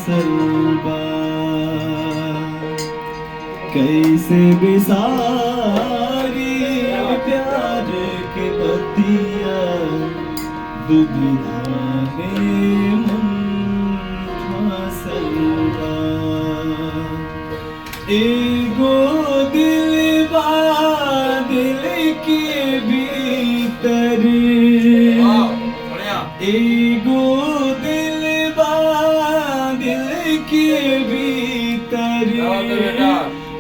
फासलबा कैसे बिसारी प्यार के बतिया दुविधा में मन फासलबा एगो दिलबा दिल के भीतर एगो दिलबा दिल के भीतर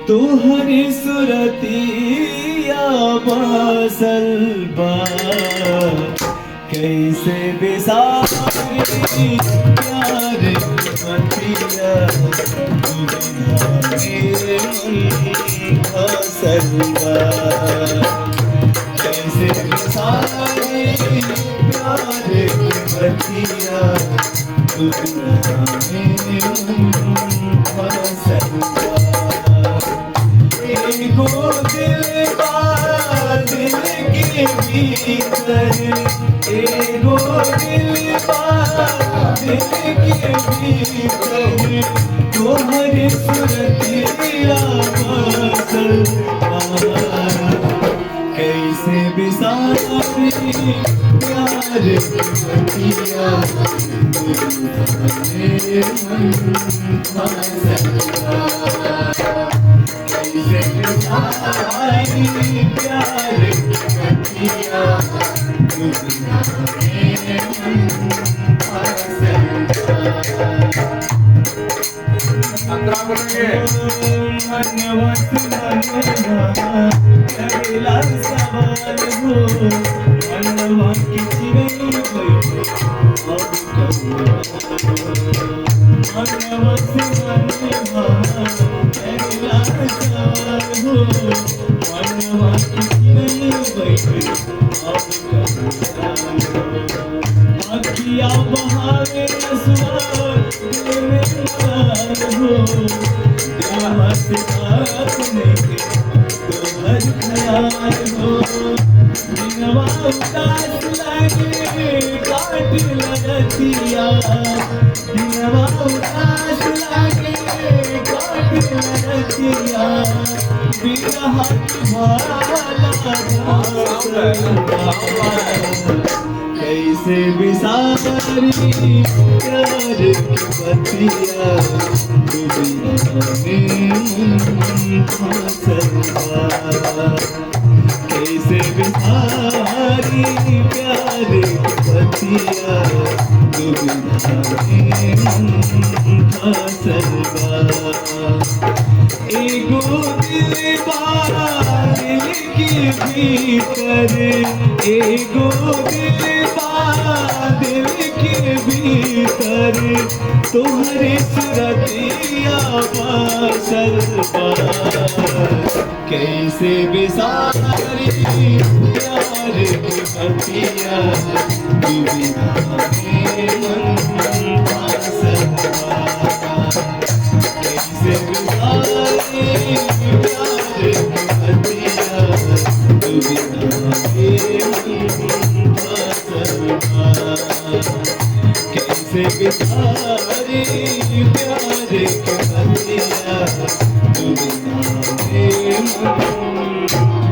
तोहर सुरतिया बसल बा कैसे बिसारी प्यार बतिया दुविधा में मन फसल बा कैसे बिसारी प्यार बतिया दुविधा में मन फसल बा एगो दिलबा दिल के भीतर एगो दिलबा दिल के भीतर तोहर सुरतिया बसल कैसे बिसारी प्यार बतिया दुविधा में मन फसल कैसे बिसारी प्यार बतिया दुविधा में मन फसल अंतरा बोलेंगे मनवत मनवा लगला सवाल हो मनवा की चिड़ै बैठे अब मनवत मनवा लगला सवाल हो मनवा की चिड़ै बैठे अब अखिया बहावे असवा दिल में हो दिलवा से बात नहीं तोहर ख्याल हो दिलवा उदास लगे काट लगतिया दिलवा उदास लगे काट लगतिया बिरहा कैसे बिसारी प्यार की बतिया दुविधा में मन फासलबा कैसे बिसारी प्यार की बतिया दुविधा में मन फासलबा एगो दिलबा दिल के भीतर एगो दिलबा दिल के भीतर तोहरे सुरतिया बसल बा कैसे बिसारी प्यार की बतिया दुविधा में मन फासल बा कैसे बिसारी प्यार की बतिया दुविधा में मन फासल बा कैसे बिसारी प्यार की बतिया दुविधा में मन